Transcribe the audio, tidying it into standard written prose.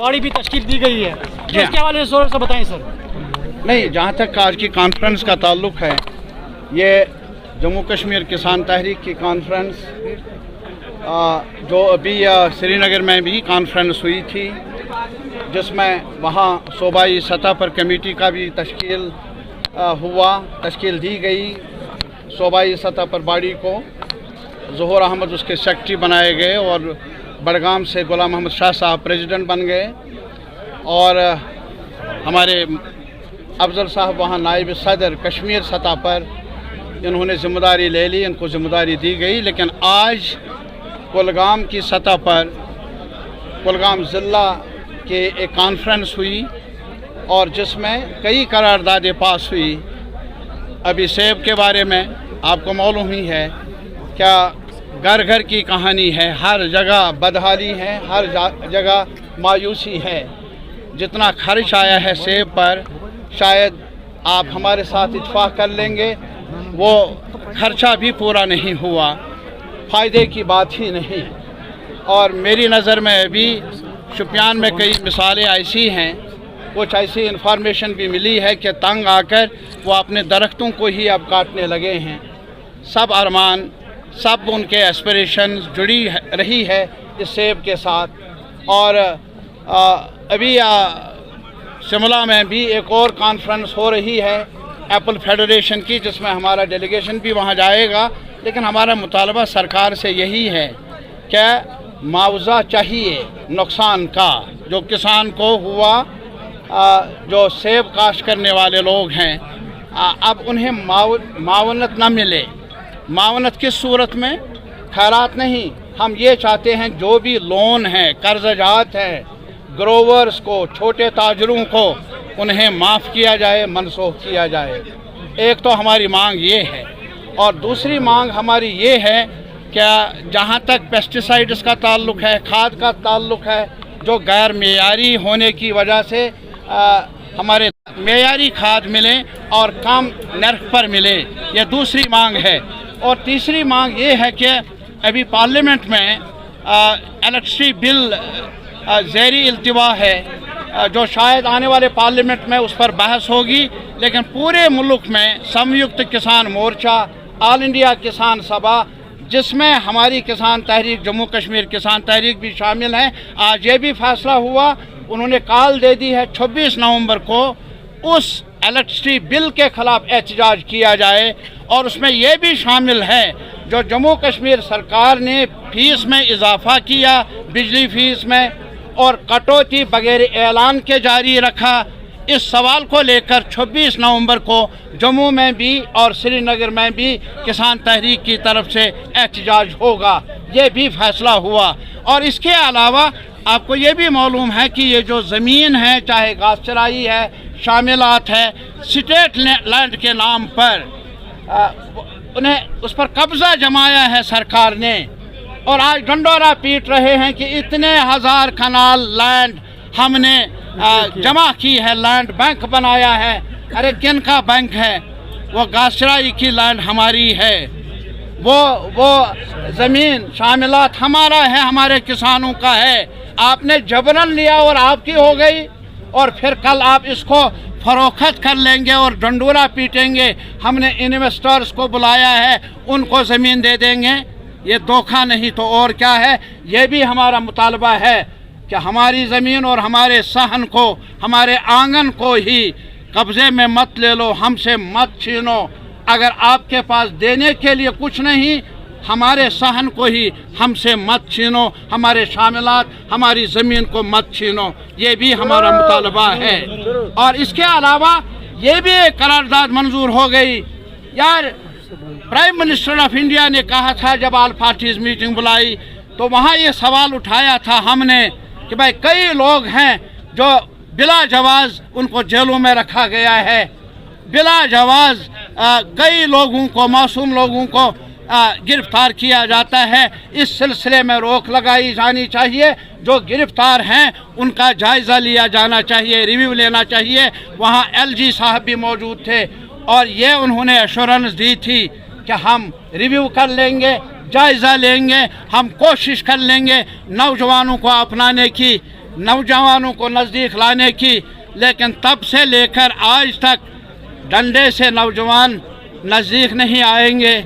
Body भी तश्कील दी गई है, तो इसके हवाले से थोड़ा सा बताएं सर। नहीं, जहाँ तक आज की कॉन्फ्रेंस का ताल्लुक़ है, ये जम्मू कश्मीर किसान तहरीक की कॉन्फ्रेंस जो अभी श्रीनगर में भी कॉन्फ्रेंस हुई थी, जिसमें वहाँ सूबाई सतह पर कमेटी का भी तश्कील दी गई। सूबाई सतह पर बॉडी को ज़हूर अहमद उसके सेक्रेटरी बनाए गए और बड़गाम से गुलाम मोहम्मद शाह साहब प्रेसिडेंट बन गए और हमारे अफजल साहब वहाँ नायब सदर कश्मीर सतह पर इन्होंने ज़िम्मेदारी ले ली, इनको ज़िम्मेदारी दी गई। लेकिन आज कुलगाम की सतह पर कुलगाम ज़िला के एक कॉन्फ्रेंस हुई और जिसमें कई करारदादें पास हुई। अभी सेब के बारे में आपको मालूम ही है, क्या घर घर की कहानी है, हर जगह बदहाली है, हर जगह मायूसी है। जितना खर्च आया है सेब पर, शायद आप हमारे साथ इत्तेफाक कर लेंगे, वो खर्चा भी पूरा नहीं हुआ, फ़ायदे की बात ही नहीं। और मेरी नज़र में अभी शुपियान में कई मिसालें ऐसी हैं, कुछ ऐसी इन्फॉर्मेशन भी मिली है कि तंग आकर वो अपने दरख्तों को ही अब काटने लगे हैं। सब अरमान, सब उनके एस्पिरेशन जुड़ी रही है इस सेब के साथ। और अभी शिमला में भी एक और कॉन्फ्रेंस हो रही है एप्पल फेडरेशन की, जिसमें हमारा डेलीगेशन भी वहाँ जाएगा। लेकिन हमारा मुतालबा सरकार से यही है कि मुआवजा चाहिए नुकसान का, जो किसान को हुआ, जो सेब काश्त करने वाले लोग हैं, अब उन्हें मावनत न मिले। मावनत किस सूरत में? खैरात नहीं, हम ये चाहते हैं जो भी लोन है, कर्ज़जात है, ग्रोवर्स को, छोटे ताजरों को, उन्हें माफ़ किया जाए, मनसूख किया जाए। एक तो हमारी मांग ये है, और दूसरी मांग हमारी ये है कि जहाँ तक पेस्टिसाइड्स का ताल्लुक़ है, खाद का ताल्लुक़ है, जो गैर मेयारी होने की वजह से हमारे मेयारी खाद मिले और कम नर्ख पर मिले, ये दूसरी मांग है। और तीसरी मांग ये है कि अभी पार्लियामेंट में इलेक्ट्रिसिटी बिल ज़ेरी इल्तिवा है, जो शायद आने वाले पार्लियामेंट में उस पर बहस होगी। लेकिन पूरे मुल्क में संयुक्त किसान मोर्चा, ऑल इंडिया किसान सभा, जिसमें हमारी किसान तहरीक, जम्मू कश्मीर किसान तहरीक भी शामिल है, आज ये भी फैसला हुआ, उन्होंने कॉल दे दी है 26 नवंबर को उस इलेक्ट्रिसिटी बिल के ख़िलाफ़ एहतजाज किया जाए। और उसमें यह भी शामिल है जो जम्मू कश्मीर सरकार ने फ़ीस में इजाफ़ा किया, बिजली फ़ीस में, और कटौती बगैर ऐलान के जारी रखा। इस सवाल को लेकर 26 नवंबर को जम्मू में भी और श्रीनगर में भी किसान तहरीक की तरफ से एहतजाज होगा, ये भी फैसला हुआ। और इसके अलावा आपको ये भी मालूम है कि ये जो ज़मीन है, चाहे घास चराई है, शामिलात है, स्टेट लैंड के नाम पर उन्हें उस पर कब्ज़ा जमाया है सरकार ने, और आज ढंडोरा पीट रहे हैं कि इतने हज़ार कनाल लैंड हमने जमा की है, लैंड बैंक बनाया है। अरे किन का बैंक है? वो घास चराई की लैंड हमारी है, वो ज़मीन शामिलात हमारा है, हमारे किसानों का है। आपने जबरन लिया और आपकी हो गई, और फिर कल आप इसको फरोख्त कर लेंगे और डंडोरा पीटेंगे। हमने इन्वेस्टर्स को बुलाया है, उनको ज़मीन दे देंगे। ये धोखा नहीं तो और क्या है? ये भी हमारा मुतालबा है कि हमारी ज़मीन और हमारे सहन को, हमारे आंगन को ही कब्ज़े में मत ले लो, हमसे मत छीनो। अगर आपके पास देने के लिए कुछ नहीं, हमारे सहन को ही हमसे मत छीनो, हमारे शामिलात, हमारी ज़मीन को मत छीनो। ये भी हमारा मुतालबा है। और इसके अलावा ये भी एक करारदाद मंजूर हो गई। यार, प्राइम मिनिस्टर ऑफ इंडिया ने कहा था, जब ऑल पार्टीज़ मीटिंग बुलाई तो वहाँ ये सवाल उठाया था हमने कि भाई कई लोग हैं जो बिला जवाज़ उनको जेलों में रखा गया है, बिला जवाज़ कई लोगों को, मासूम लोगों को गिरफ्तार किया जाता है। इस सिलसिले में रोक लगाई जानी चाहिए। जो गिरफ्तार हैं उनका जायज़ा लिया जाना चाहिए, रिव्यू लेना चाहिए। वहाँ LG साहब भी मौजूद थे और ये उन्होंने एश्योरेंस दी थी कि हम रिव्यू कर लेंगे, जायज़ा लेंगे, हम कोशिश कर लेंगे नौजवानों को अपनाने की। नौजवानों को नज़दीक लाने की, लेकिन तब से लेकर आज तक डंडे से नौजवान नज़दीक नहीं आएंगे।